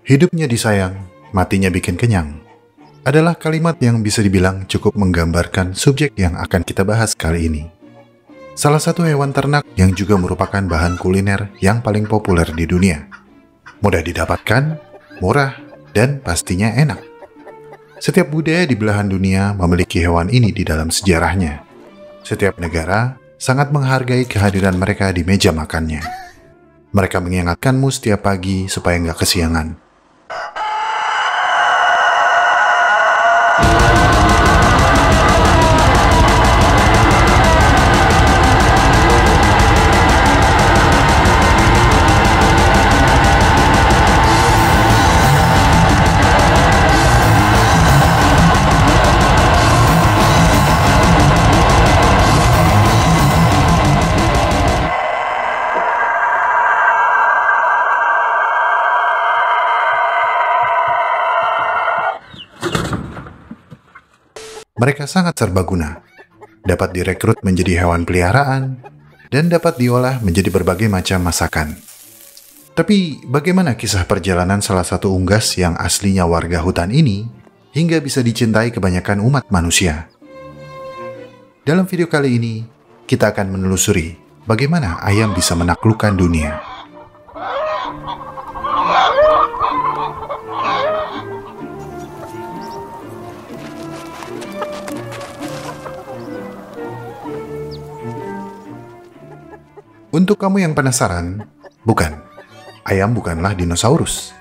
Hidupnya disayang, matinya bikin kenyang adalah kalimat yang bisa dibilang cukup menggambarkan subjek yang akan kita bahas kali ini. Salah satu hewan ternak yang juga merupakan bahan kuliner yang paling populer di dunia. Mudah didapatkan, murah, dan pastinya enak. Setiap budaya di belahan dunia memiliki hewan ini di dalam sejarahnya. Setiap negara sangat menghargai kehadiran mereka di meja makannya. Mereka mengingatkanmu setiap pagi supaya nggak kesiangan. Mereka sangat serbaguna, dapat direkrut menjadi hewan peliharaan, dan dapat diolah menjadi berbagai macam masakan. Tapi bagaimana kisah perjalanan salah satu unggas yang aslinya warga hutan ini hingga bisa dicintai kebanyakan umat manusia? Dalam video kali ini, kita akan menelusuri bagaimana ayam bisa menaklukkan dunia. Untuk kamu yang penasaran, bukan, ayam bukanlah dinosaurus.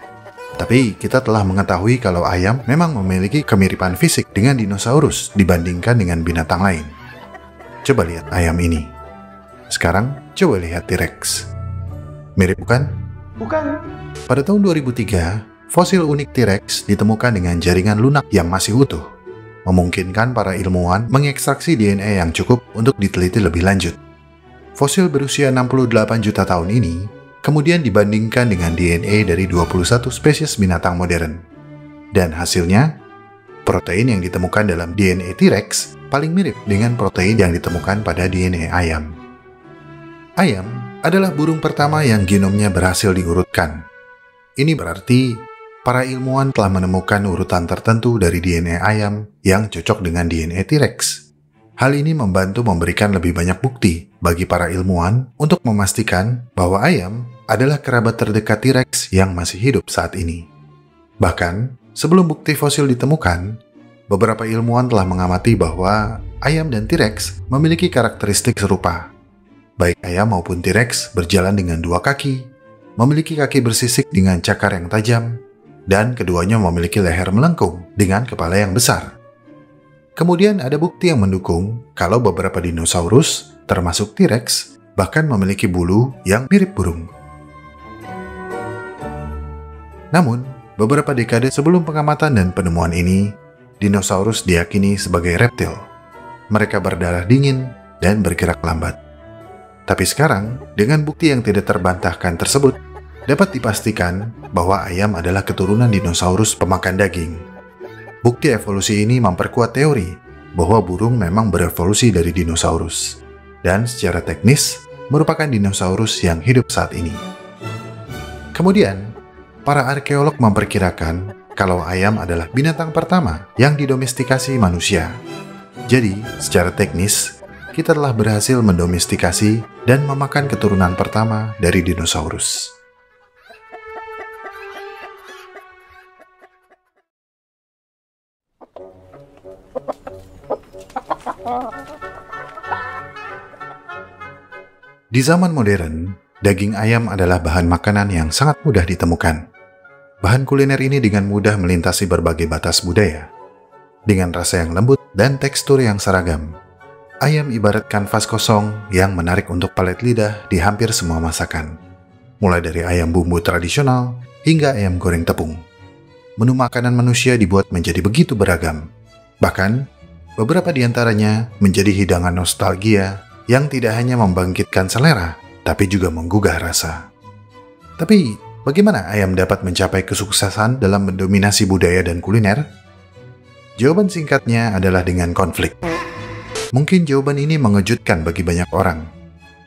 Tapi kita telah mengetahui kalau ayam memang memiliki kemiripan fisik dengan dinosaurus dibandingkan dengan binatang lain. Coba lihat ayam ini. Sekarang coba lihat T-Rex. Mirip bukan? Bukan. Pada tahun 2003, fosil unik T-Rex ditemukan dengan jaringan lunak yang masih utuh, memungkinkan para ilmuwan mengekstraksi DNA yang cukup untuk diteliti lebih lanjut. Fosil berusia 68 juta tahun ini kemudian dibandingkan dengan DNA dari 21 spesies binatang modern. Dan hasilnya, protein yang ditemukan dalam DNA T-Rex paling mirip dengan protein yang ditemukan pada DNA ayam. Ayam adalah burung pertama yang genomnya berhasil diurutkan. Ini berarti para ilmuwan telah menemukan urutan tertentu dari DNA ayam yang cocok dengan DNA T-Rex. Hal ini membantu memberikan lebih banyak bukti bagi para ilmuwan untuk memastikan bahwa ayam adalah kerabat terdekat T-Rex yang masih hidup saat ini. Bahkan, sebelum bukti fosil ditemukan, beberapa ilmuwan telah mengamati bahwa ayam dan T-Rex memiliki karakteristik serupa. Baik ayam maupun T-Rex berjalan dengan dua kaki, memiliki kaki bersisik dengan cakar yang tajam, dan keduanya memiliki leher melengkung dengan kepala yang besar. Kemudian ada bukti yang mendukung kalau beberapa dinosaurus, termasuk T-Rex, bahkan memiliki bulu yang mirip burung. Namun, beberapa dekade sebelum pengamatan dan penemuan ini, dinosaurus diyakini sebagai reptil. Mereka berdarah dingin dan bergerak lambat. Tapi sekarang, dengan bukti yang tidak terbantahkan tersebut, dapat dipastikan bahwa ayam adalah keturunan dinosaurus pemakan daging. Bukti evolusi ini memperkuat teori bahwa burung memang berevolusi dari dinosaurus, dan secara teknis merupakan dinosaurus yang hidup saat ini. Kemudian, para arkeolog memperkirakan kalau ayam adalah binatang pertama yang didomestikasi manusia. Jadi, secara teknis, kita telah berhasil mendomestikasi dan memakan keturunan pertama dari dinosaurus. Di zaman modern, daging ayam adalah bahan makanan yang sangat mudah ditemukan. Bahan kuliner ini dengan mudah melintasi berbagai batas budaya. Dengan rasa yang lembut dan tekstur yang seragam, ayam ibarat kanvas kosong yang menarik untuk palet lidah di hampir semua masakan. Mulai dari ayam bumbu tradisional hingga ayam goreng tepung. Menu makanan manusia dibuat menjadi begitu beragam. Bahkan, beberapa di antaranya menjadi hidangan nostalgia yang tidak hanya membangkitkan selera, tapi juga menggugah rasa. Tapi, bagaimana ayam dapat mencapai kesuksesan dalam mendominasi budaya dan kuliner? Jawaban singkatnya adalah dengan konflik. Mungkin jawaban ini mengejutkan bagi banyak orang.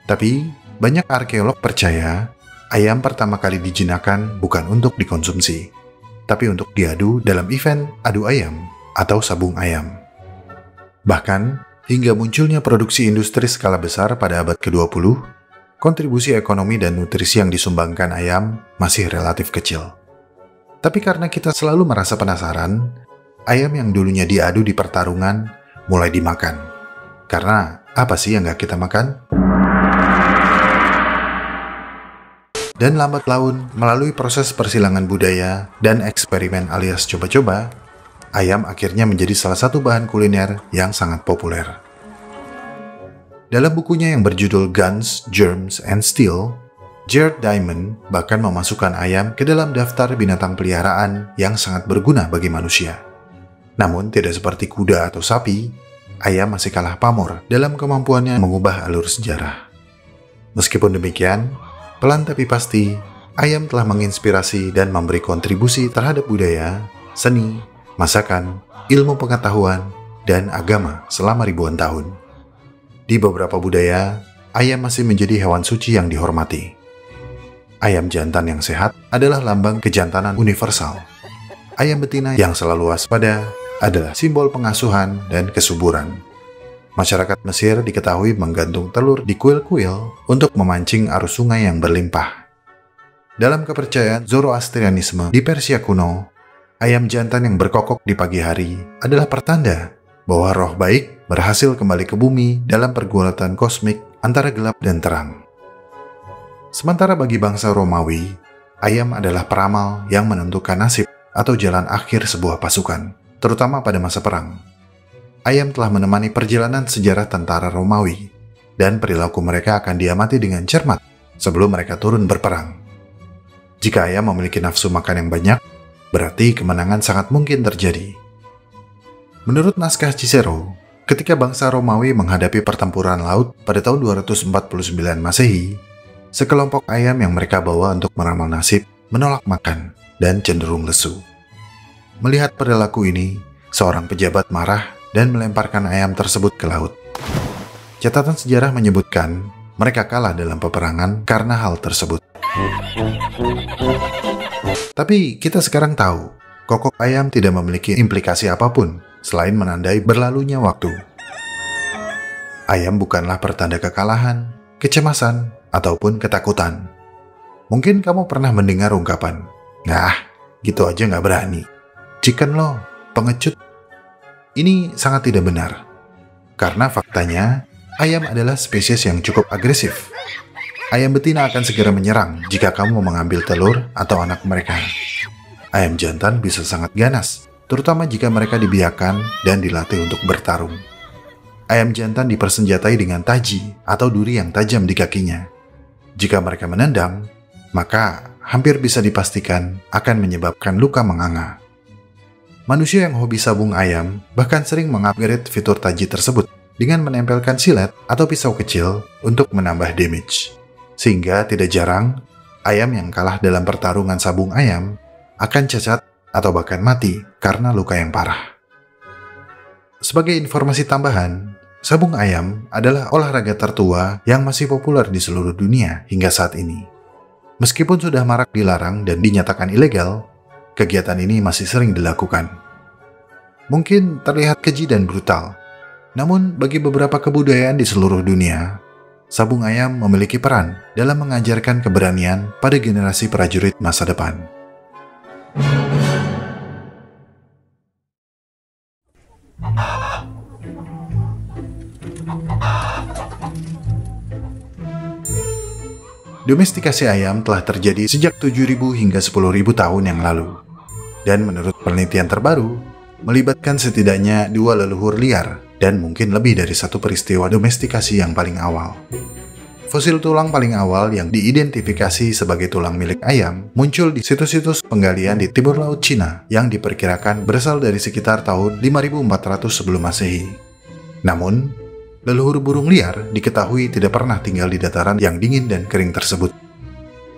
Tapi, Banyak arkeolog percaya ayam pertama kali dijinakkan bukan untuk dikonsumsi, tapi untuk diadu dalam event adu ayam atau sabung ayam. Bahkan, hingga munculnya produksi industri skala besar pada abad ke-20, kontribusi ekonomi dan nutrisi yang disumbangkan ayam masih relatif kecil. Tapi karena kita selalu merasa penasaran, ayam yang dulunya diadu di pertarungan mulai dimakan. Karena apa sih yang gak kita makan? Dan lambat laun, melalui proses persilangan budaya dan eksperimen alias coba-coba, ayam akhirnya menjadi salah satu bahan kuliner yang sangat populer. Dalam bukunya yang berjudul Guns, Germs, and Steel, Jared Diamond bahkan memasukkan ayam ke dalam daftar binatang peliharaan yang sangat berguna bagi manusia. Namun tidak seperti kuda atau sapi, ayam masih kalah pamor dalam kemampuannya mengubah alur sejarah. Meskipun demikian, pelan tapi pasti, ayam telah menginspirasi dan memberi kontribusi terhadap budaya, seni, masakan, ilmu pengetahuan, dan agama selama ribuan tahun. Di beberapa budaya, ayam masih menjadi hewan suci yang dihormati. Ayam jantan yang sehat adalah lambang kejantanan universal. Ayam betina yang selalu waspada adalah simbol pengasuhan dan kesuburan. Masyarakat Mesir diketahui menggantung telur di kuil-kuil untuk memancing arus sungai yang berlimpah. Dalam kepercayaan Zoroastrianisme di Persia kuno, ayam jantan yang berkokok di pagi hari adalah pertanda bahwa roh baik berhasil kembali ke bumi dalam pergulatan kosmik antara gelap dan terang. Sementara bagi bangsa Romawi, ayam adalah peramal yang menentukan nasib atau jalan akhir sebuah pasukan, terutama pada masa perang. Ayam telah menemani perjalanan sejarah tentara Romawi, dan perilaku mereka akan diamati dengan cermat sebelum mereka turun berperang. Jika ayam memiliki nafsu makan yang banyak, berarti kemenangan sangat mungkin terjadi. Menurut naskah Cicero, ketika bangsa Romawi menghadapi pertempuran laut pada tahun 249 Masehi, sekelompok ayam yang mereka bawa untuk meramal nasib menolak makan dan cenderung lesu. Melihat perilaku ini, seorang pejabat marah dan melemparkan ayam tersebut ke laut. Catatan sejarah menyebutkan mereka kalah dalam peperangan karena hal tersebut. Tapi kita sekarang tahu, kokok ayam tidak memiliki implikasi apapun selain menandai berlalunya waktu. Ayam bukanlah pertanda kekalahan, kecemasan, ataupun ketakutan. Mungkin kamu pernah mendengar ungkapan, "Nah, gitu aja nggak berani. Chicken lo, pengecut." Ini sangat tidak benar. Karena faktanya, ayam adalah spesies yang cukup agresif. Ayam betina akan segera menyerang jika kamu mengambil telur atau anak mereka. Ayam jantan bisa sangat ganas, terutama jika mereka dibiarkan dan dilatih untuk bertarung. Ayam jantan dipersenjatai dengan taji atau duri yang tajam di kakinya. Jika mereka menendang, maka hampir bisa dipastikan akan menyebabkan luka menganga. Manusia yang hobi sabung ayam bahkan sering mengupgrade fitur taji tersebut dengan menempelkan silet atau pisau kecil untuk menambah damage. Sehingga tidak jarang, ayam yang kalah dalam pertarungan sabung ayam akan cacat atau bahkan mati karena luka yang parah. Sebagai informasi tambahan, sabung ayam adalah olahraga tertua yang masih populer di seluruh dunia hingga saat ini. Meskipun sudah marak dilarang dan dinyatakan ilegal, kegiatan ini masih sering dilakukan. Mungkin terlihat keji dan brutal, namun bagi beberapa kebudayaan di seluruh dunia, sabung ayam memiliki peran dalam mengajarkan keberanian pada generasi prajurit masa depan. Domestikasi ayam telah terjadi sejak 7.000 hingga 10.000 tahun yang lalu. Dan menurut penelitian terbaru, melibatkan setidaknya 2 leluhur liar dan mungkin lebih dari 1 peristiwa domestikasi yang paling awal. Fosil tulang paling awal yang diidentifikasi sebagai tulang milik ayam muncul di situs-situs penggalian di timur laut Cina yang diperkirakan berasal dari sekitar tahun 5400 sebelum Masehi. Namun, leluhur burung liar diketahui tidak pernah tinggal di dataran yang dingin dan kering tersebut.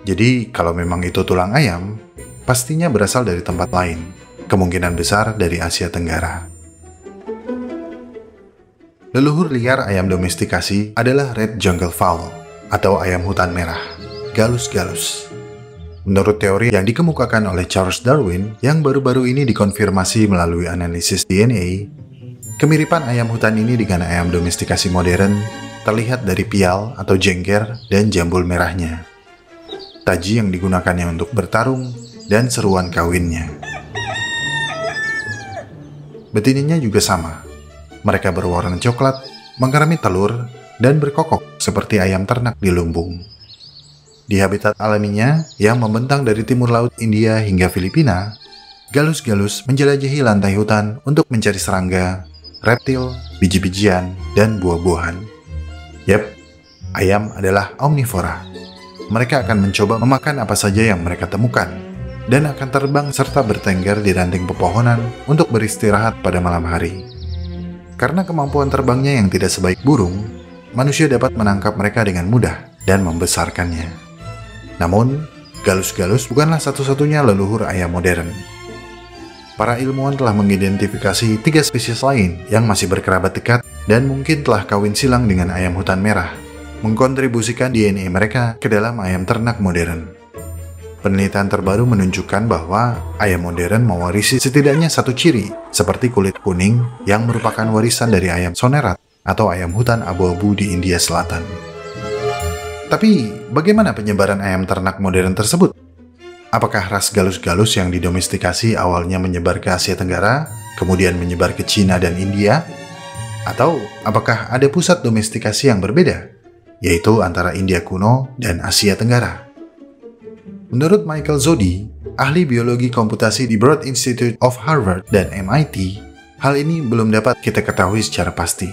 Jadi, kalau memang itu tulang ayam, pastinya berasal dari tempat lain, kemungkinan besar dari Asia Tenggara. Leluhur liar ayam domestikasi adalah red jungle fowl atau ayam hutan merah, Gallus gallus. Menurut teori yang dikemukakan oleh Charles Darwin yang baru-baru ini dikonfirmasi melalui analisis DNA, kemiripan ayam hutan ini dengan ayam domestikasi modern terlihat dari pial atau jengger dan jambul merahnya, taji yang digunakannya untuk bertarung, dan seruan kawinnya. Betinanya juga sama. Mereka berwarna coklat, mengerami telur, dan berkokok seperti ayam ternak di lumbung. Di habitat alaminya yang membentang dari timur laut India hingga Filipina, Gallus gallus menjelajahi lantai hutan untuk mencari serangga, reptil, biji-bijian, dan buah-buahan. Yap, ayam adalah omnivora. Mereka akan mencoba memakan apa saja yang mereka temukan, dan akan terbang serta bertengger di ranting pepohonan untuk beristirahat pada malam hari. Karena kemampuan terbangnya yang tidak sebaik burung, manusia dapat menangkap mereka dengan mudah dan membesarkannya. Namun, Gallus gallus bukanlah satu-satunya leluhur ayam modern. Para ilmuwan telah mengidentifikasi 3 spesies lain yang masih berkerabat dekat dan mungkin telah kawin silang dengan ayam hutan merah, mengkontribusikan DNA mereka ke dalam ayam ternak modern. Penelitian terbaru menunjukkan bahwa ayam modern mewarisi setidaknya 1 ciri, seperti kulit kuning yang merupakan warisan dari ayam sonerat atau ayam hutan abu-abu di India Selatan. Tapi, bagaimana penyebaran ayam ternak modern tersebut? Apakah ras Gallus gallus yang didomestikasi awalnya menyebar ke Asia Tenggara, kemudian menyebar ke Cina dan India? Atau apakah ada pusat domestikasi yang berbeda, yaitu antara India kuno dan Asia Tenggara? Menurut Michael Zodi, ahli biologi komputasi di Broad Institute of Harvard dan MIT, hal ini belum dapat kita ketahui secara pasti.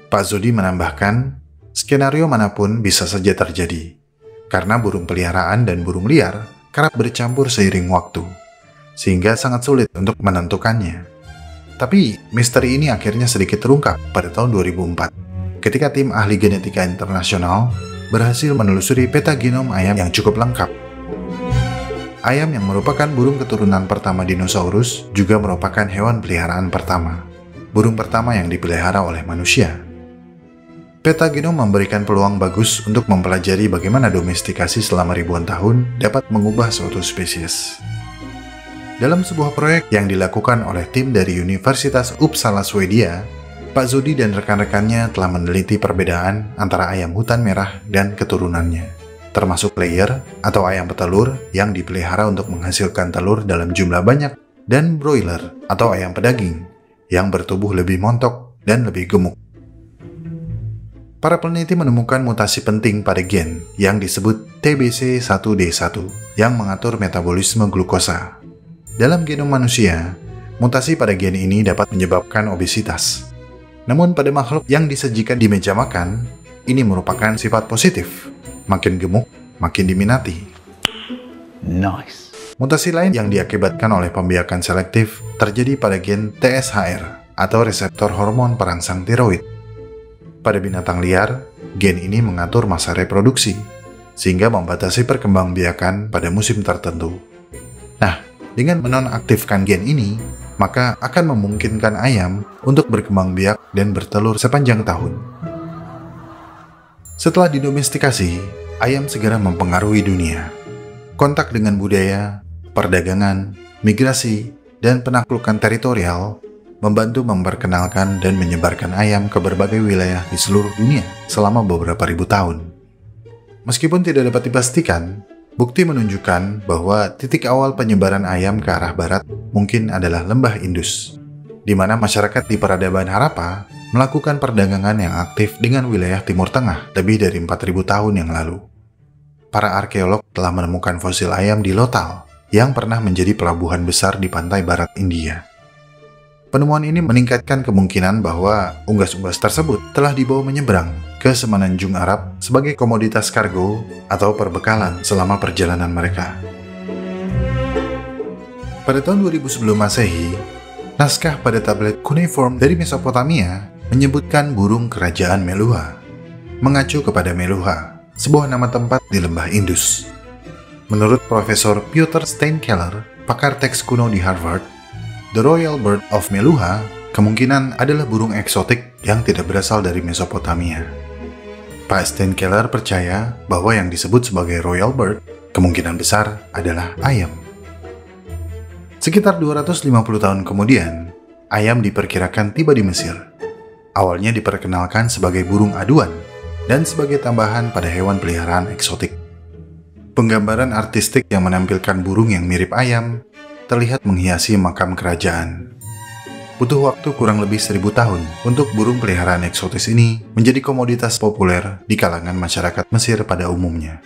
Pak Zodi menambahkan, skenario manapun bisa saja terjadi, karena burung peliharaan dan burung liar kerap bercampur seiring waktu, sehingga sangat sulit untuk menentukannya. Tapi, misteri ini akhirnya sedikit terungkap pada tahun 2004, ketika tim ahli genetika internasional berhasil menelusuri peta genom ayam yang cukup lengkap. Ayam yang merupakan burung keturunan pertama dinosaurus juga merupakan hewan peliharaan pertama, burung pertama yang dipelihara oleh manusia. Peta genom memberikan peluang bagus untuk mempelajari bagaimana domestikasi selama ribuan tahun dapat mengubah suatu spesies. Dalam sebuah proyek yang dilakukan oleh tim dari Universitas Uppsala, Swedia, Pak Zodi dan rekan-rekannya telah meneliti perbedaan antara ayam hutan merah dan keturunannya, termasuk layer atau ayam petelur yang dipelihara untuk menghasilkan telur dalam jumlah banyak, dan broiler atau ayam pedaging yang bertubuh lebih montok dan lebih gemuk. Para peneliti menemukan mutasi penting pada gen yang disebut TBC1D1 yang mengatur metabolisme glukosa. Dalam genom manusia, mutasi pada gen ini dapat menyebabkan obesitas. Namun pada makhluk yang disajikan di meja makan, ini merupakan sifat positif. Makin gemuk, makin diminati. Nice. Mutasi lain yang diakibatkan oleh pembiakan selektif terjadi pada gen TSHR atau reseptor hormon perangsang tiroid. Pada binatang liar, gen ini mengatur masa reproduksi, sehingga membatasi perkembangbiakan pada musim tertentu. Nah, dengan menonaktifkan gen ini, maka akan memungkinkan ayam untuk berkembang biak dan bertelur sepanjang tahun. Setelah didomestikasi, ayam segera mempengaruhi dunia. Kontak dengan budaya, perdagangan, migrasi, dan penaklukan teritorial membantu memperkenalkan dan menyebarkan ayam ke berbagai wilayah di seluruh dunia selama beberapa ribu tahun. Meskipun tidak dapat dipastikan, bukti menunjukkan bahwa titik awal penyebaran ayam ke arah barat mungkin adalah lembah Indus, di mana masyarakat di peradaban Harappa melakukan perdagangan yang aktif dengan wilayah Timur Tengah lebih dari 4.000 tahun yang lalu. Para arkeolog telah menemukan fosil ayam di Lothal yang pernah menjadi pelabuhan besar di pantai barat India. Penemuan ini meningkatkan kemungkinan bahwa unggas-unggas tersebut telah dibawa menyeberang ke semenanjung Arab sebagai komoditas kargo atau perbekalan selama perjalanan mereka. Pada tahun 2000 sebelum Masehi, naskah pada tablet cuneiform dari Mesopotamia menyebutkan burung kerajaan Meluha, mengacu kepada Meluha, sebuah nama tempat di lembah Indus. Menurut Profesor Piotr Steinkeller, pakar teks kuno di Harvard, The Royal Bird of Meluha kemungkinan adalah burung eksotik yang tidak berasal dari Mesopotamia. Pak Steinkeller percaya bahwa yang disebut sebagai royal bird kemungkinan besar adalah ayam. Sekitar 250 tahun kemudian, ayam diperkirakan tiba di Mesir. Awalnya diperkenalkan sebagai burung aduan dan sebagai tambahan pada hewan peliharaan eksotik. Penggambaran artistik yang menampilkan burung yang mirip ayam terlihat menghiasi makam kerajaan. Butuh waktu kurang lebih 1000 tahun untuk burung peliharaan eksotis ini menjadi komoditas populer di kalangan masyarakat Mesir pada umumnya.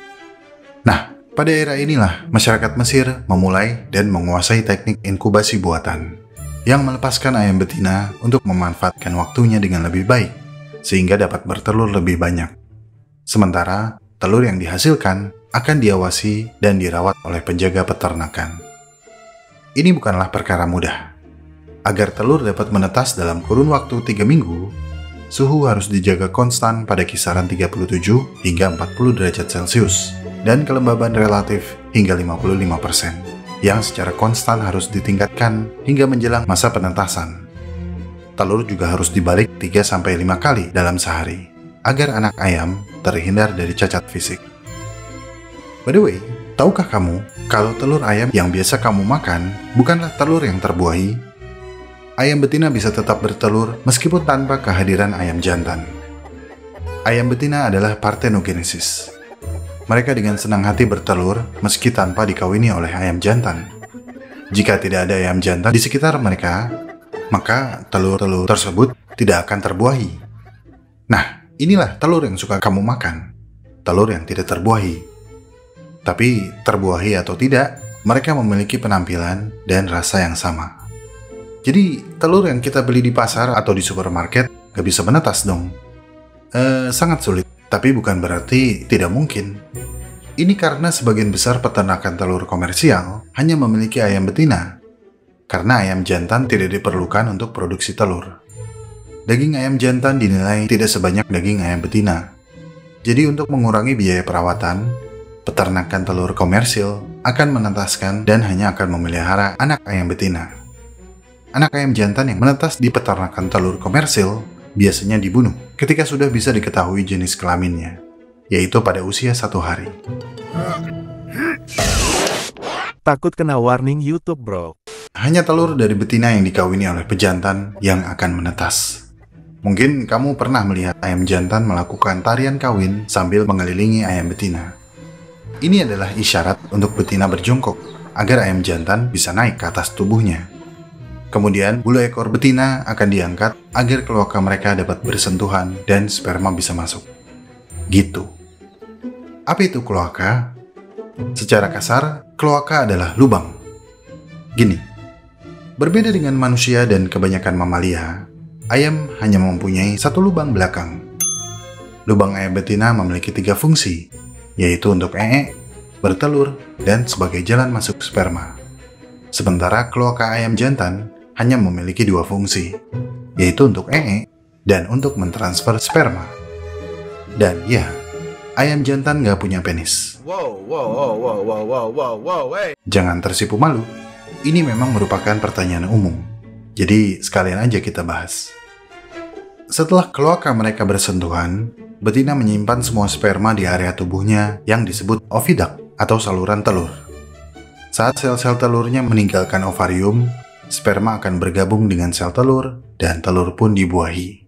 Nah, pada era inilah masyarakat Mesir memulai dan menguasai teknik inkubasi buatan yang melepaskan ayam betina untuk memanfaatkan waktunya dengan lebih baik sehingga dapat bertelur lebih banyak. Sementara telur yang dihasilkan akan diawasi dan dirawat oleh penjaga peternakan. Ini bukanlah perkara mudah. Agar telur dapat menetas dalam kurun waktu 3 minggu, suhu harus dijaga konstan pada kisaran 37 hingga 40 derajat Celcius dan kelembaban relatif hingga 55%, yang secara konstan harus ditingkatkan hingga menjelang masa penetasan. Telur juga harus dibalik 3-5 kali dalam sehari, agar anak ayam terhindar dari cacat fisik. By the way, tahukah kamu kalau telur ayam yang biasa kamu makan bukanlah telur yang terbuahi? Ayam betina bisa tetap bertelur meskipun tanpa kehadiran ayam jantan. Ayam betina adalah parthenogenesis. Mereka dengan senang hati bertelur meski tanpa dikawini oleh ayam jantan. Jika tidak ada ayam jantan di sekitar mereka, maka telur-telur tersebut tidak akan terbuahi. Nah, inilah telur yang suka kamu makan. Telur yang tidak terbuahi. Tapi terbuahi atau tidak, mereka memiliki penampilan dan rasa yang sama. Jadi, telur yang kita beli di pasar atau di supermarket gak bisa menetas dong. Sangat sulit, tapi bukan berarti tidak mungkin. Ini karena sebagian besar peternakan telur komersial hanya memiliki ayam betina, karena ayam jantan tidak diperlukan untuk produksi telur. Daging ayam jantan dinilai tidak sebanyak daging ayam betina. Jadi untuk mengurangi biaya perawatan, peternakan telur komersil akan menetaskan dan hanya akan memelihara anak ayam betina. Anak ayam jantan yang menetas di peternakan telur komersil biasanya dibunuh ketika sudah bisa diketahui jenis kelaminnya, yaitu pada usia 1 hari. Takut kena warning YouTube, bro. Hanya telur dari betina yang dikawini oleh pejantan yang akan menetas. Mungkin kamu pernah melihat ayam jantan melakukan tarian kawin sambil mengelilingi ayam betina. Ini adalah isyarat untuk betina berjongkok agar ayam jantan bisa naik ke atas tubuhnya. Kemudian, bulu ekor betina akan diangkat agar kloaka mereka dapat bersentuhan dan sperma bisa masuk. Gitu. Apa itu kloaka? Secara kasar, kloaka adalah lubang. Gini, berbeda dengan manusia dan kebanyakan mamalia, ayam hanya mempunyai 1 lubang belakang. Lubang ayam betina memiliki 3 fungsi, yaitu untuk bertelur, dan sebagai jalan masuk sperma. Sementara kloaka ayam jantan hanya memiliki 2 fungsi, yaitu untuk dan untuk mentransfer sperma. Dan ya, ayam jantan nggak punya penis. Wow, hey. Jangan tersipu malu, ini memang merupakan pertanyaan umum, jadi sekalian aja kita bahas. Setelah kloaka mereka bersentuhan, betina menyimpan semua sperma di area tubuhnya yang disebut oviduct atau saluran telur. Saat sel-sel telurnya meninggalkan ovarium, sperma akan bergabung dengan sel telur dan telur pun dibuahi.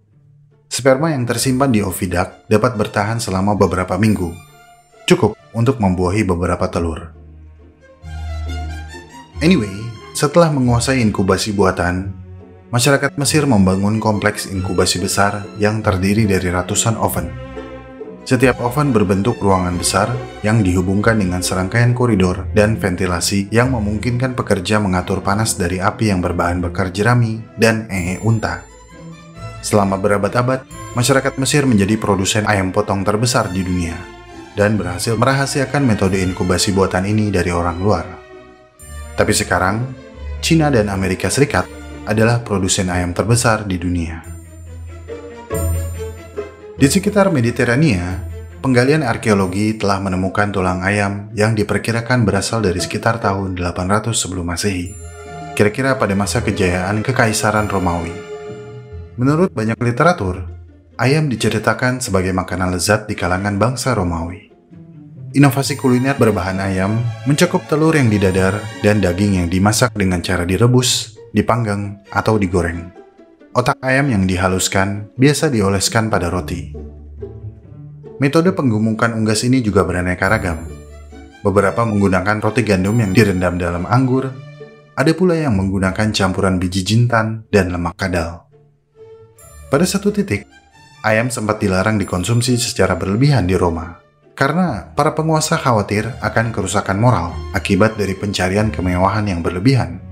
Sperma yang tersimpan di oviduct dapat bertahan selama beberapa minggu, cukup untuk membuahi beberapa telur. Anyway, setelah menguasai inkubasi buatan, masyarakat Mesir membangun kompleks inkubasi besar yang terdiri dari ratusan oven. Setiap oven berbentuk ruangan besar yang dihubungkan dengan serangkaian koridor dan ventilasi yang memungkinkan pekerja mengatur panas dari api yang berbahan bakar jerami dan unta. Selama berabad-abad, masyarakat Mesir menjadi produsen ayam potong terbesar di dunia dan berhasil merahasiakan metode inkubasi buatan ini dari orang luar. Tapi sekarang, China dan Amerika Serikat adalah produsen ayam terbesar di dunia. Di sekitar Mediterania, penggalian arkeologi telah menemukan tulang ayam yang diperkirakan berasal dari sekitar tahun 800 sebelum Masehi, kira-kira pada masa kejayaan Kekaisaran Romawi. Menurut banyak literatur, ayam diceritakan sebagai makanan lezat di kalangan bangsa Romawi. Inovasi kuliner berbahan ayam mencakup telur yang didadar dan daging yang dimasak dengan cara direbus, dipanggang, atau digoreng. Otak ayam yang dihaluskan biasa dioleskan pada roti. Metode penggumukan unggas ini juga beraneka ragam. Beberapa menggunakan roti gandum yang direndam dalam anggur, ada pula yang menggunakan campuran biji jintan dan lemak kadal. Pada satu titik, ayam sempat dilarang dikonsumsi secara berlebihan di Roma, karena para penguasa khawatir akan kerusakan moral akibat dari pencarian kemewahan yang berlebihan.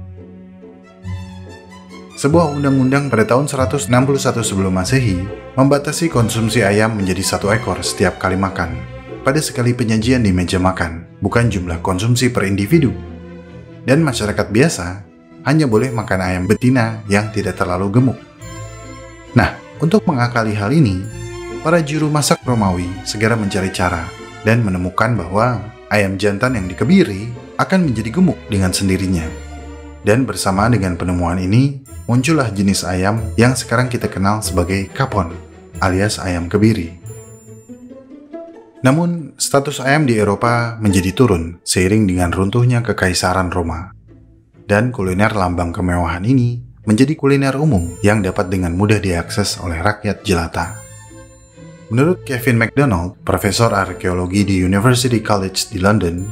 Sebuah undang-undang pada tahun 161 sebelum Masehi membatasi konsumsi ayam menjadi 1 ekor setiap kali makan, pada sekali penyajian di meja makan, bukan jumlah konsumsi per individu. Dan masyarakat biasa hanya boleh makan ayam betina yang tidak terlalu gemuk. Nah, untuk mengakali hal ini, para juru masak Romawi segera mencari cara dan menemukan bahwa ayam jantan yang dikebiri akan menjadi gemuk dengan sendirinya. Dan bersamaan dengan penemuan ini, muncullah jenis ayam yang sekarang kita kenal sebagai kapon, alias ayam kebiri. Namun, status ayam di Eropa menjadi turun seiring dengan runtuhnya Kekaisaran Roma. Dan kuliner lambang kemewahan ini menjadi kuliner umum yang dapat dengan mudah diakses oleh rakyat jelata. Menurut Kevin MacDonald, profesor arkeologi di University College di London,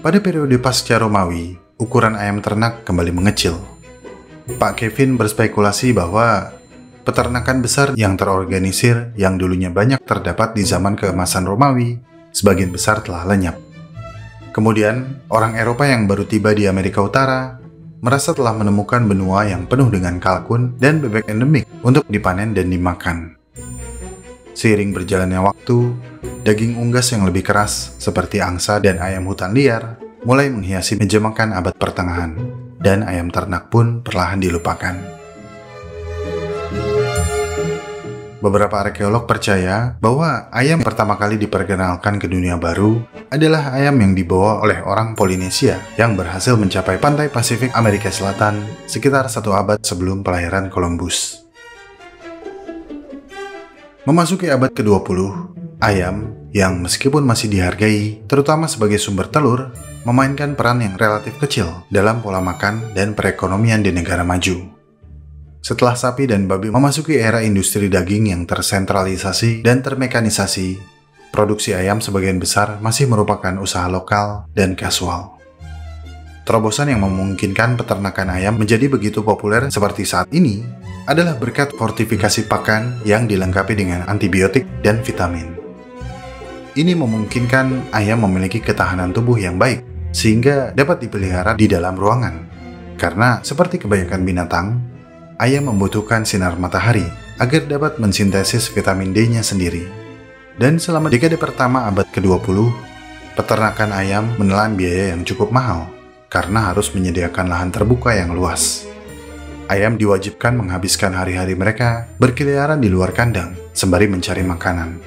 pada periode pasca Romawi, ukuran ayam ternak kembali mengecil. Pak Kevin berspekulasi bahwa peternakan besar yang terorganisir yang dulunya banyak terdapat di zaman keemasan Romawi, sebagian besar telah lenyap. Kemudian, orang Eropa yang baru tiba di Amerika Utara merasa telah menemukan benua yang penuh dengan kalkun dan bebek endemik untuk dipanen dan dimakan. Seiring berjalannya waktu, daging unggas yang lebih keras seperti angsa dan ayam hutan liar mulai menghiasi meja makan abad pertengahan, dan ayam ternak pun perlahan dilupakan. Beberapa arkeolog percaya bahwa ayam pertama kali diperkenalkan ke dunia baru adalah ayam yang dibawa oleh orang Polinesia yang berhasil mencapai pantai Pasifik Amerika Selatan sekitar 1 abad sebelum pelayaran Columbus. Memasuki abad ke-20, ayam yang meskipun masih dihargai, terutama sebagai sumber telur, memainkan peran yang relatif kecil dalam pola makan dan perekonomian di negara maju. Setelah sapi dan babi memasuki era industri daging yang tersentralisasi dan termekanisasi, produksi ayam sebagian besar masih merupakan usaha lokal dan kasual. Terobosan yang memungkinkan peternakan ayam menjadi begitu populer seperti saat ini adalah berkat fortifikasi pakan yang dilengkapi dengan antibiotik dan vitamin. Ini memungkinkan ayam memiliki ketahanan tubuh yang baik, sehingga dapat dipelihara di dalam ruangan. Karena seperti kebanyakan binatang, ayam membutuhkan sinar matahari agar dapat mensintesis vitamin D-nya sendiri. Dan selama dekade pertama abad ke-20, peternakan ayam menelan biaya yang cukup mahal karena harus menyediakan lahan terbuka yang luas. Ayam diwajibkan menghabiskan hari-hari mereka berkeliaran di luar kandang sembari mencari makanan.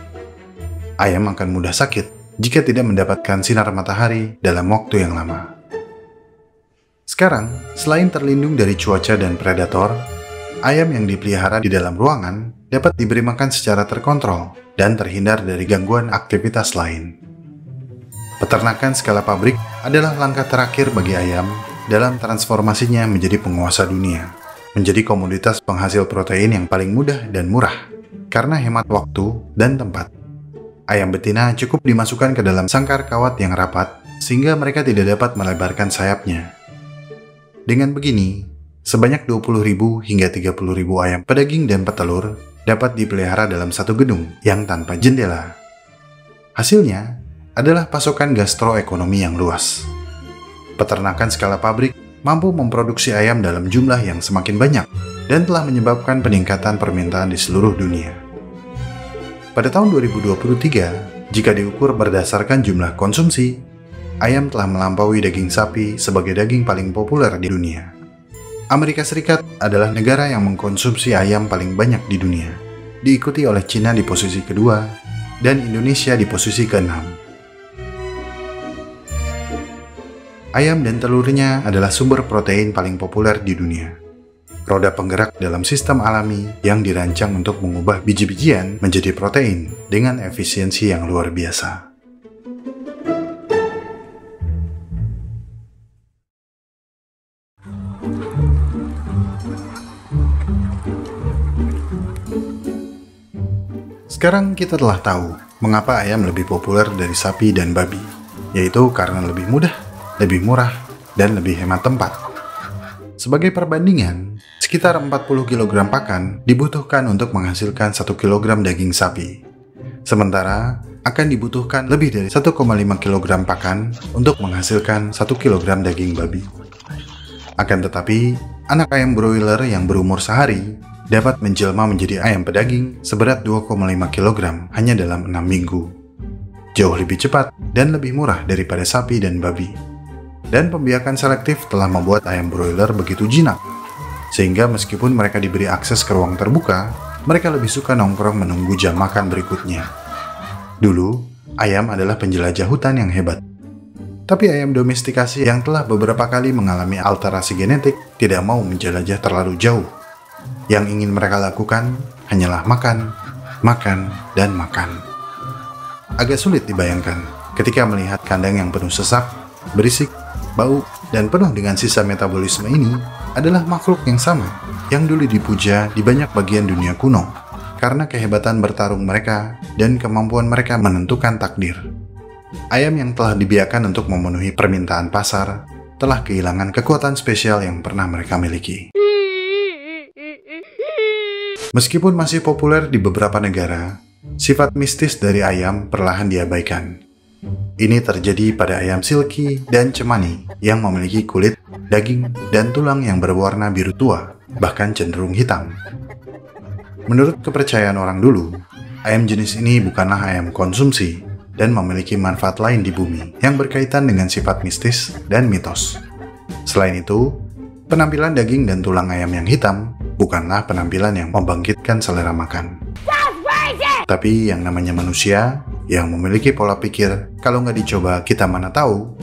Ayam akan mudah sakit jika tidak mendapatkan sinar matahari dalam waktu yang lama. Sekarang, selain terlindung dari cuaca dan predator, ayam yang dipelihara di dalam ruangan dapat diberi makan secara terkontrol dan terhindar dari gangguan aktivitas lain. Peternakan skala pabrik adalah langkah terakhir bagi ayam dalam transformasinya menjadi penguasa dunia, menjadi komoditas penghasil protein yang paling mudah dan murah karena hemat waktu dan tempat. Ayam betina cukup dimasukkan ke dalam sangkar kawat yang rapat sehingga mereka tidak dapat melebarkan sayapnya. Dengan begini, sebanyak 20.000 hingga 30.000 ayam pedaging dan petelur dapat dipelihara dalam satu gedung yang tanpa jendela. Hasilnya adalah pasokan gastroekonomi yang luas. Peternakan skala pabrik mampu memproduksi ayam dalam jumlah yang semakin banyak dan telah menyebabkan peningkatan permintaan di seluruh dunia. Pada tahun 2023, jika diukur berdasarkan jumlah konsumsi, ayam telah melampaui daging sapi sebagai daging paling populer di dunia. Amerika Serikat adalah negara yang mengkonsumsi ayam paling banyak di dunia, diikuti oleh Cina di posisi kedua dan Indonesia di posisi ke-6. Ayam dan telurnya adalah sumber protein paling populer di dunia. roda penggerak dalam sistem alami yang dirancang untuk mengubah biji-bijian menjadi protein dengan efisiensi yang luar biasa. Sekarang kita telah tahu mengapa ayam lebih populer dari sapi dan babi, yaitu karena lebih mudah, lebih murah, dan lebih hemat tempat. Sebagai perbandingan, sekitar 40 kg pakan dibutuhkan untuk menghasilkan 1 kg daging sapi. Sementara, akan dibutuhkan lebih dari 1,5 kg pakan untuk menghasilkan 1 kg daging babi. Akan tetapi, anak ayam broiler yang berumur sehari dapat menjelma menjadi ayam pedaging seberat 2,5 kg hanya dalam 6 minggu. Jauh lebih cepat dan lebih murah daripada sapi dan babi. Dan pembiakan selektif telah membuat ayam broiler begitu jinak, sehingga meskipun mereka diberi akses ke ruang terbuka, mereka lebih suka nongkrong menunggu jam makan berikutnya. Dulu, ayam adalah penjelajah hutan yang hebat. Tapi ayam domestikasi yang telah beberapa kali mengalami alterasi genetik tidak mau menjelajah terlalu jauh. Yang ingin mereka lakukan hanyalah makan, makan, dan makan. Agak sulit dibayangkan ketika melihat kandang yang penuh sesak, berisik, bau, dan penuh dengan sisa metabolisme ini adalah makhluk yang sama yang dulu dipuja di banyak bagian dunia kuno karena kehebatan bertarung mereka dan kemampuan mereka menentukan takdir. Ayam yang telah dibiarkan untuk memenuhi permintaan pasar telah kehilangan kekuatan spesial yang pernah mereka miliki. Meskipun masih populer di beberapa negara, sifat mistis dari ayam perlahan diabaikan. Ini terjadi pada ayam silky dan cemani yang memiliki kulit, daging, dan tulang yang berwarna biru tua, bahkan cenderung hitam. Menurut kepercayaan orang dulu, ayam jenis ini bukanlah ayam konsumsi dan memiliki manfaat lain di bumi yang berkaitan dengan sifat mistis dan mitos. Selain itu, penampilan daging dan tulang ayam yang hitam bukanlah penampilan yang membangkitkan selera makan. Tapi yang namanya manusia yang memiliki pola pikir kalau nggak dicoba kita mana tahu,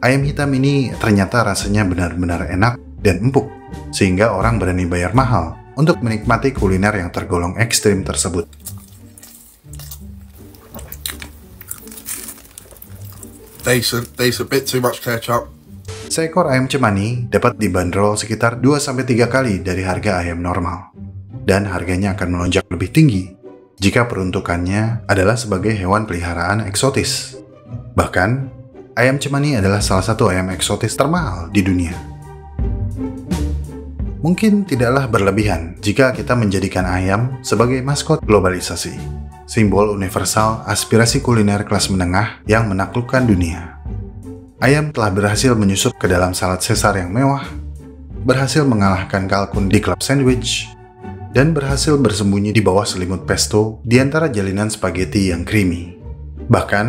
ayam hitam ini ternyata rasanya benar-benar enak dan empuk, sehingga orang berani bayar mahal untuk menikmati kuliner yang tergolong ekstrim tersebut. Tastes a bit too much ketchup. Seekor ayam cemani dapat dibanderol sekitar 2-3 kali dari harga ayam normal. Dan harganya akan melonjak lebih tinggi jika peruntukannya adalah sebagai hewan peliharaan eksotis. Bahkan, ayam cemani adalah salah satu ayam eksotis termahal di dunia. Mungkin tidaklah berlebihan jika kita menjadikan ayam sebagai maskot globalisasi, simbol universal aspirasi kuliner kelas menengah yang menaklukkan dunia. Ayam telah berhasil menyusup ke dalam salad Caesar yang mewah, berhasil mengalahkan kalkun di club sandwich, dan berhasil bersembunyi di bawah selimut pesto di antara jalinan spaghetti yang creamy. Bahkan,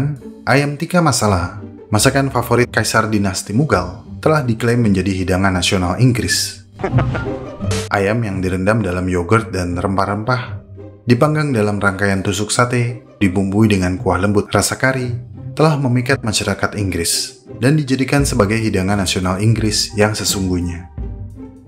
ayam tikka masala, masakan favorit kaisar dinasti Mughal, telah diklaim menjadi hidangan nasional Inggris. Ayam yang direndam dalam yogurt dan rempah-rempah, dipanggang dalam rangkaian tusuk sate, dibumbui dengan kuah lembut rasa kari, telah memikat masyarakat Inggris dan dijadikan sebagai hidangan nasional Inggris yang sesungguhnya.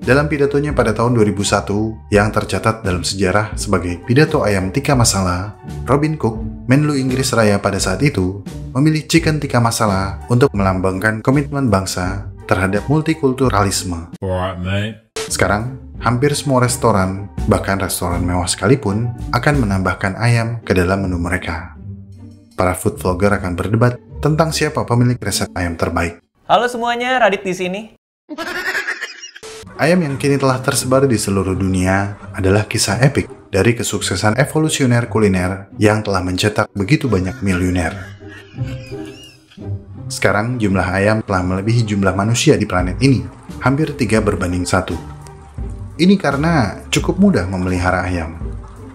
Dalam pidatonya pada tahun 2001 yang tercatat dalam sejarah sebagai pidato ayam tikka masala, Robin Cook, Menlu Inggris Raya pada saat itu, memilih chicken tikka masala untuk melambangkan komitmen bangsa terhadap multikulturalisme. Alright, mate. Sekarang, hampir semua restoran, bahkan restoran mewah sekalipun, akan menambahkan ayam ke dalam menu mereka. Para food vlogger akan berdebat tentang siapa pemilik resep ayam terbaik. Halo semuanya, Radit di sini. Ayam yang kini telah tersebar di seluruh dunia adalah kisah epik dari kesuksesan evolusioner kuliner yang telah mencetak begitu banyak miliuner. Sekarang jumlah ayam telah melebihi jumlah manusia di planet ini, hampir 3:1. Ini karena cukup mudah memelihara ayam.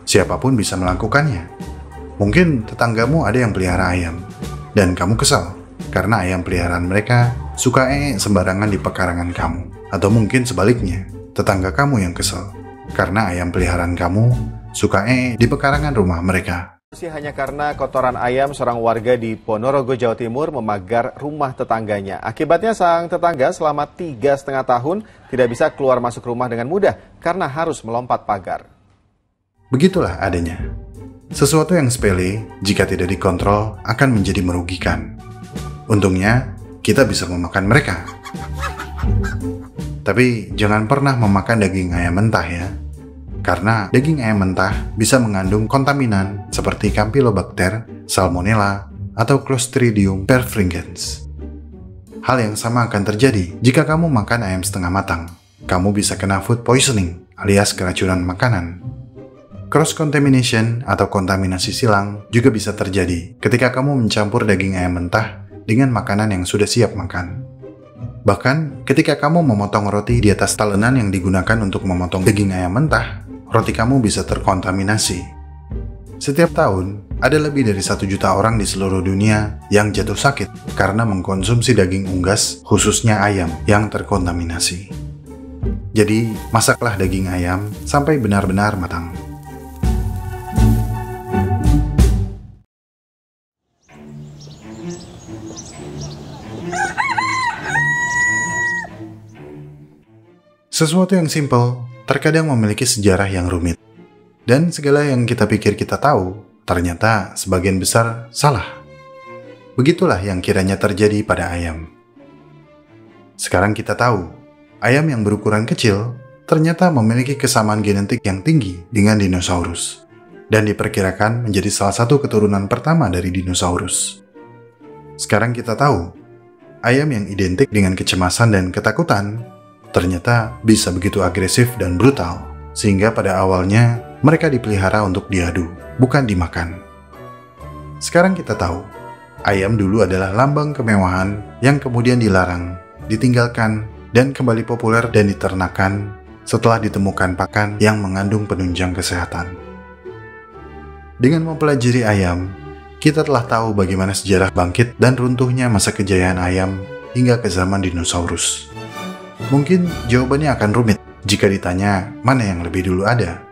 Siapapun bisa melakukannya. Mungkin tetanggamu ada yang pelihara ayam, dan kamu kesal karena ayam peliharaan mereka suka sembarangan di pekarangan kamu. Atau mungkin sebaliknya, tetangga kamu yang kesal karena ayam peliharaan kamu suka di pekarangan rumah mereka. Hanya karena kotoran ayam, seorang warga di Ponorogo, Jawa Timur memagar rumah tetangganya. Akibatnya sang tetangga selama 3,5 tahun tidak bisa keluar masuk rumah dengan mudah karena harus melompat pagar. Begitulah adanya. Sesuatu yang sepele, jika tidak dikontrol, akan menjadi merugikan. Untungnya, kita bisa memakan mereka. Tapi jangan pernah memakan daging ayam mentah ya. Karena daging ayam mentah bisa mengandung kontaminan seperti Campylobacter, Salmonella, atau Clostridium perfringens. Hal yang sama akan terjadi jika kamu makan ayam setengah matang. Kamu bisa kena food poisoning alias keracunan makanan. Cross-contamination atau kontaminasi silang juga bisa terjadi ketika kamu mencampur daging ayam mentah dengan makanan yang sudah siap makan. Bahkan ketika kamu memotong roti di atas talenan yang digunakan untuk memotong daging ayam mentah, roti kamu bisa terkontaminasi. Setiap tahun, ada lebih dari 1 juta orang di seluruh dunia yang jatuh sakit karena mengkonsumsi daging unggas, khususnya ayam yang terkontaminasi. Jadi, masaklah daging ayam sampai benar-benar matang. Sesuatu yang simpel terkadang memiliki sejarah yang rumit. Dan segala yang kita pikir kita tahu, ternyata sebagian besar salah. Begitulah yang kiranya terjadi pada ayam. Sekarang kita tahu, ayam yang berukuran kecil ternyata memiliki kesamaan genetik yang tinggi dengan dinosaurus. Dan diperkirakan menjadi salah satu keturunan pertama dari dinosaurus. Sekarang kita tahu, ayam yang identik dengan kecemasan dan ketakutan ternyata bisa begitu agresif dan brutal, sehingga pada awalnya mereka dipelihara untuk diadu, bukan dimakan. Sekarang kita tahu, ayam dulu adalah lambang kemewahan yang kemudian dilarang, ditinggalkan, dan kembali populer dan diternakan setelah ditemukan pakan yang mengandung penunjang kesehatan. Dengan mempelajari ayam, kita telah tahu bagaimana sejarah bangkit dan runtuhnya masa kejayaan ayam hingga ke zaman dinosaurus. Mungkin jawabannya akan rumit jika ditanya mana yang lebih dulu ada,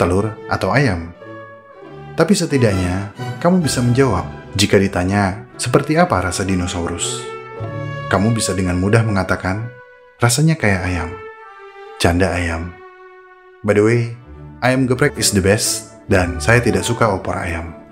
telur atau ayam. Tapi setidaknya, kamu bisa menjawab jika ditanya seperti apa rasa dinosaurus. Kamu bisa dengan mudah mengatakan, rasanya kayak ayam. Canda ayam. By the way, ayam geprek is the best, dan saya tidak suka opor ayam.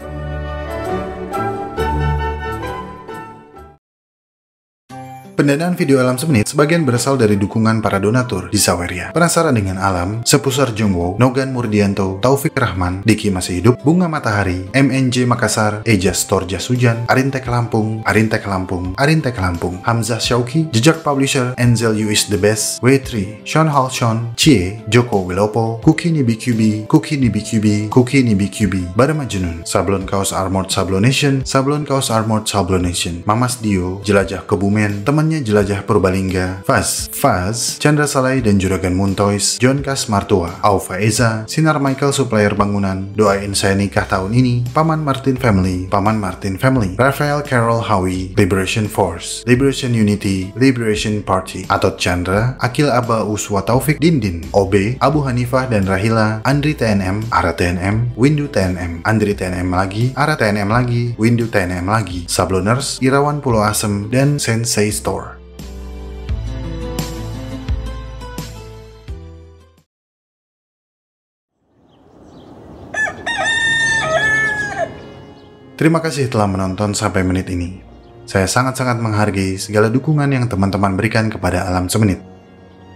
Pendanaan video Alam Semenit sebagian berasal dari dukungan para donatur di Saweria. Penasaran dengan alam? Sepusar Jongwo, Nogan Murdianto, Taufik Rahman, Diki Masih Hidup, Bunga Matahari, MNJ Makassar, Ejas Torjas Hujan, Arintek Lampung, Arintek Lampung, Arintek Lampung, Hamzah Syauki, Jejak Publisher, Enzel You Is The Best, W3, Sean Halshon, Cie, Joko Wilopo, Kuki Nibi QB, Kuki Nibi QB, Kuki Nibi QB, Barama Junun, Sablon Kaos Armored Sablonation, Sablon Kaos Armored Sablonation, Mamas Dio, Jelajah Kebumen, temannya Jelajah Purbalingga, Faz, Chandra Salai dan Juragan Muntois, John Kas Martua, Aufa Eza, Sinar Michael Supplier Bangunan, Doain Saya Nikah Tahun Ini, Paman Martin Family, Rafael Carol Howie, Liberation Force, Liberation Unity, Liberation Party, Atot Chandra, Akil Aba Uswa Taufik Dindin, OB, Abu Hanifah dan Rahila, Andri TNM, Ara TNM, Windu TNM, Andri TNM lagi, Ara TNM lagi, Windu TNM lagi, Sabloners, Irawan Pulau Asem, dan Sensei Store. Terima kasih telah menonton sampai menit ini. Saya sangat-sangat menghargai segala dukungan yang teman-teman berikan kepada Alam Semenit.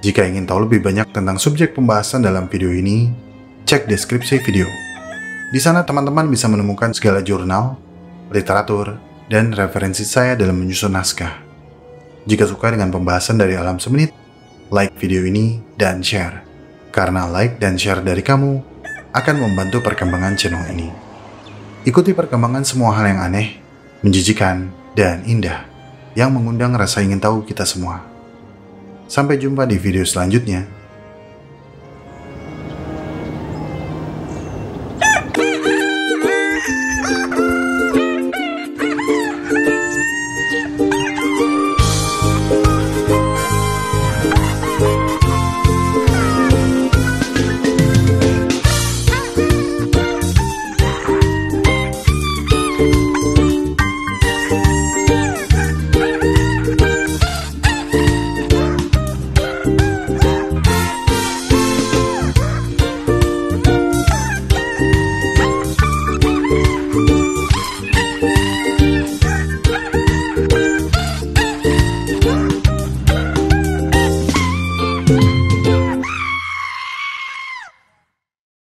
Jika ingin tahu lebih banyak tentang subjek pembahasan dalam video ini, cek deskripsi video. Di sana teman-teman bisa menemukan segala jurnal, literatur, dan referensi saya dalam menyusun naskah. Jika suka dengan pembahasan dari Alam Semenit, like video ini dan share. Karena like dan share dari kamu akan membantu perkembangan channel ini. Ikuti perkembangan semua hal yang aneh, menjijikan, dan indah yang mengundang rasa ingin tahu kita semua. Sampai jumpa di video selanjutnya.